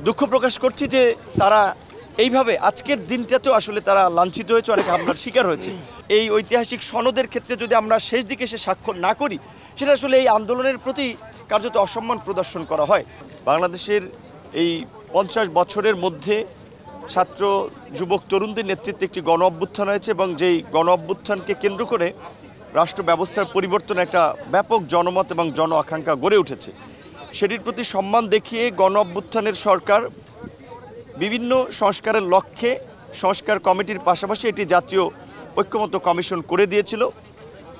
দুঃখ প্রকাশ করছি যে তারা এইভাবে আজকের দিনটাতেও আসলে তারা লাঞ্ছিত হয়েছে, অনেক হামলার শিকার হয়েছে। এই ঐতিহাসিক সনদের ক্ষেত্রে যদি আমরা শেষ দিকে এসে স্বাক্ষর না করি, সেটা আসলে এই আন্দোলনের প্রতি কার্যত অসম্মান প্রদর্শন করা হয়। বাংলাদেশের এই 50 বছরের মধ্যে ছাত্র যুবক তরুণদের নেতৃত্বে একটি গণ অভ্যুত্থান হয়েছে এবং যেই গণ অভ্যুত্থানকে কেন্দ্র করে রাষ্ট্র ব্যবস্থার পরিবর্তন একটা ব্যাপক জনমত এবং জন আকাঙ্ক্ষা গড়ে উঠেছে। সেটির প্রতি সম্মান দেখিয়ে গণ অভ্যুত্থানের সরকার বিভিন্ন সংস্কারের লক্ষ্যে সংস্কার কমিটির পাশাপাশি একটি জাতীয় ঐক্যমত্য কমিশন করে দিয়েছিল।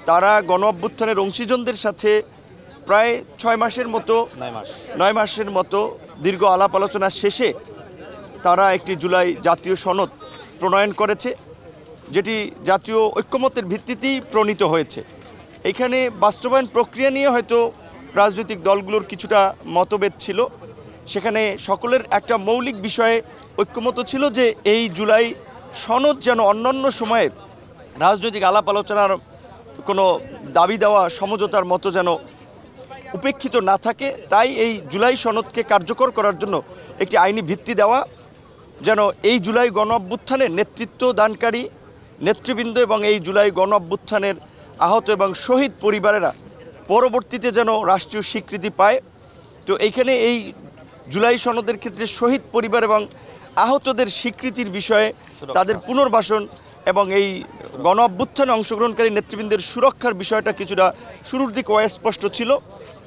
তারা গণ অভ্যুত্থানের অংশীজনদের সাথে প্রায় 9 মাসের মতো দীর্ঘ আলাপ আলোচনা শেষে তারা একটি জুলাই জাতীয় সনদ প্রণয়ন করেছে, যেটি জাতীয় ঐক্যমত্যের ভিত্তিতেই প্রণীত হয়েছে। এখানে বাস্তবায়ন প্রক্রিয়া নিয়ে হয়তো রাজনৈতিক দলগুলোর কিছুটা মতভেদ ছিল। সেখানে সকলের একটা মৌলিক বিষয়ে ঐক্যমত ছিল যে এই জুলাই সনদ যেন অন্যান্য সময়ে রাজনৈতিক আলাপ আলোচনার কোনো দাবি দেওয়া সমঝোতার মতো যেন উপেক্ষিত না থাকে। তাই এই জুলাই সনদকে কার্যকর করার জন্য একটি আইনি ভিত্তি দেওয়া, যেন এই জুলাই গণ অভ্যুত্থানের নেতৃত্ব দানকারী নেতৃবৃন্দ এবং এই জুলাই গণ অভ্যুত্থানের আহত এবং শহীদ পরিবারেরা পরবর্তীতে যেন রাষ্ট্রীয় স্বীকৃতি পায়। তো এইখানে এই জুলাই সনদের ক্ষেত্রে শহীদ পরিবার এবং আহতদের স্বীকৃতির বিষয়ে তাদের পুনর্বাসন এবং এই গণ অভ্যুত্থানে অংশগ্রহণকারী নেতৃবৃন্দের সুরক্ষার বিষয়টা কিছুটা শুরুর দিকে অস্পষ্ট ছিল,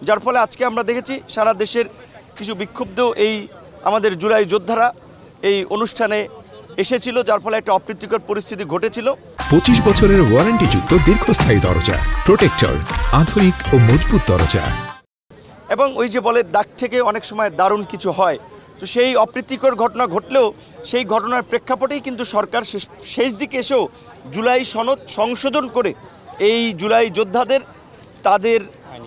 যার ফলে আজকে আমরা দেখেছি সারা দেশের কিছু বিক্ষুব্ধ এই আমাদের জুলাই যোদ্ধারা এই অনুষ্ঠানে এসেছিল, যার ফলে একটা অপ্রীতিকর পরিস্থিতি ঘটেছিল। 25 বছরের ওয়ারেন্টিযুক্ত দীর্ঘস্থায়ী দরজা প্রোটেক্টর, আধুনিক ও মজবুত দরজা। এবং ওই যে বলে দাগ থেকে অনেক সময় দারুণ কিছু হয়, তো সেই অপ্রীতিকর ঘটনা ঘটলেও সেই ঘটনার প্রেক্ষাপটেই কিন্তু সরকার শেষ দিকে এসেও জুলাই সনদ সংশোধন করে এই জুলাই যোদ্ধাদের তাদের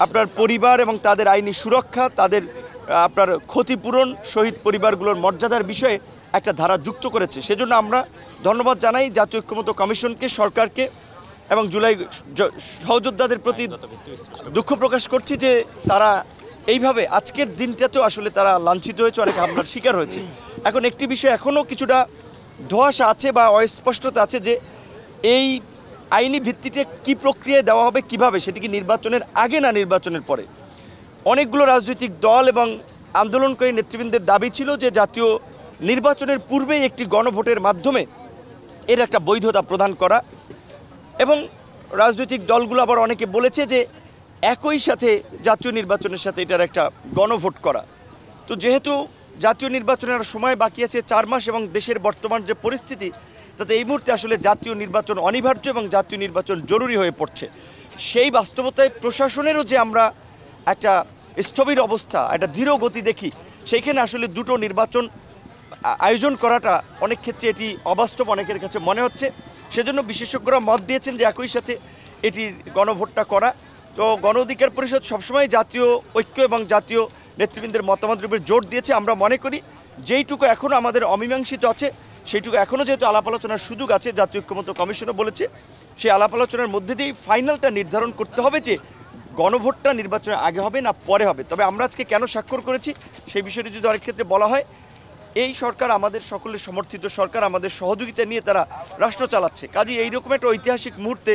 আপনার পরিবার এবং তাদের আইনি সুরক্ষা, তাদের আপনার ক্ষতিপূরণ, শহীদ পরিবারগুলোর মর্যাদার বিষয়ে একটা ধারা যুক্ত করেছে। সেজন্য আমরা ধন্যবাদ জানাই জাতীয় ঐক্যমত্য কমিশনকে, সরকারকে এবং জুলাই সহযোদ্ধাদের প্রতি দুঃখ প্রকাশ করছি যে তারা এইভাবে আজকের দিনটাতেও আসলে তারা লাঞ্ছিত হয়েছে, অনেক হামলার শিকার হয়েছে। এখন একটি বিষয় এখনও কিছুটা ধোঁয়াশা আছে বা অস্পষ্টতা আছে যে এই আইনি ভিত্তিতে কি প্রক্রিয়ায় দেওয়া হবে, কিভাবে, সেটি কি নির্বাচনের আগে না নির্বাচনের পরে। অনেকগুলো রাজনৈতিক দল এবং আন্দোলনকারী নেতৃবৃন্দের দাবি ছিল যে জাতীয় নির্বাচনের পূর্বেই একটি গণভোটের মাধ্যমে এর একটা বৈধতা প্রদান করা, এবং রাজনৈতিক দলগুলো আবার অনেকে বলেছে যে একই সাথে জাতীয় নির্বাচনের সাথে এটার একটা গণভোট করা। তো যেহেতু জাতীয় নির্বাচনের সময় বাকি আছে 4 মাস এবং দেশের বর্তমান যে পরিস্থিতি, তাতে এই মুহূর্তে আসলে জাতীয় নির্বাচন অনিবার্য এবং জাতীয় নির্বাচন জরুরি হয়ে পড়ছে। সেই বাস্তবতায় প্রশাসনেরও যে আমরা একটা স্থবির অবস্থা, একটা ধীর গতি দেখি, সেইখানে আসলে দুটো নির্বাচন আয়োজন করাটা অনেক ক্ষেত্রে এটি অবাস্তব অনেকের কাছে মনে হচ্ছে। সেজন্য বিশেষজ্ঞরা মত দিয়েছেন যে একই সাথে এটি গণভোটটা করা। তো গণ অধিকার পরিষদ সবসময় জাতীয় ঐক্য এবং জাতীয় নেতৃবৃন্দের মতামতের উপর জোর দিয়েছে। আমরা মনে করি যেইটুকু এখনও আমাদের অমীমাংসিত আছে, সেইটুকু এখনও যেহেতু আলাপ আলোচনার সুযোগ আছে, জাতীয় ঐক্যমত্য কমিশনও বলেছে সেই আলাপ আলোচনার মধ্যে দিয়েই ফাইনালটা নির্ধারণ করতে হবে যে গণভোটটা নির্বাচনের আগে হবে না পরে হবে। তবে আমরা আজকে কেন স্বাক্ষর করেছি সেই বিষয়টি যদি অনেক ক্ষেত্রে বলা হয়, এই সরকার আমাদের সকলের সমর্থিত সরকার, আমাদের সহযোগিতা নিয়ে তারা রাষ্ট্র চালাচ্ছে। কাজেই এইরকম একটা ঐতিহাসিক মুহূর্তে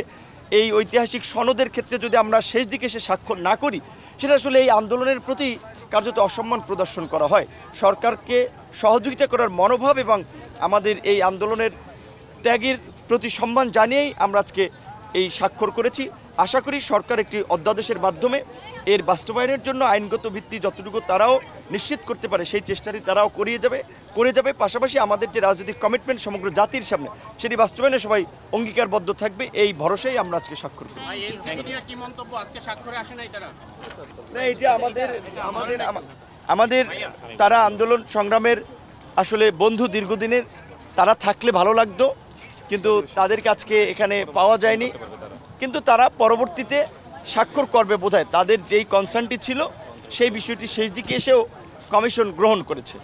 এই ঐতিহাসিক সনদের ক্ষেত্রে যদি আমরা শেষ দিকে এসে স্বাক্ষর না করি, সেটা আসলে এই আন্দোলনের প্রতি কার্যত অসম্মান প্রদর্শন করা হয়। সরকারকে সহযোগিতা করার মনোভাব এবং আমাদের এই আন্দোলনের ত্যাগের প্রতি সম্মান জানিয়েই আমরা আজকে এই স্বাক্ষর করেছি। আশা করি সরকার একটি অধ্যাদেশের মাধ্যমে এর বাস্তবায়নের জন্য আইনগত ভিত্তি যতটুকু তারাও নিশ্চিত করতে পারে সেই চেষ্টাটি তারাও করে যাবে। পাশাপাশি আমাদের যে রাজনৈতিক কমিটমেন্ট সমগ্র জাতির সামনে, সেটি বাস্তবায়নে সবাই অঙ্গীকারবদ্ধ থাকবে, এই ভরসায় আমরা আজকে স্বাক্ষর করি। না, এটা আমাদের তারা আন্দোলন সংগ্রামের আসলে বন্ধু দীর্ঘদিনের, তারা থাকলে ভালো লাগতো, কিন্তু তাদেরকে আজকে এখানে পাওয়া যায়নি। কিন্তু তারা পরবর্তীতে স্বাক্ষর করবে বোধহয়, তাদের যেই কনসার্নটি ছিল সেই বিষয়টি শেষ দিকে এসেও কমিশন গ্রহণ করেছে।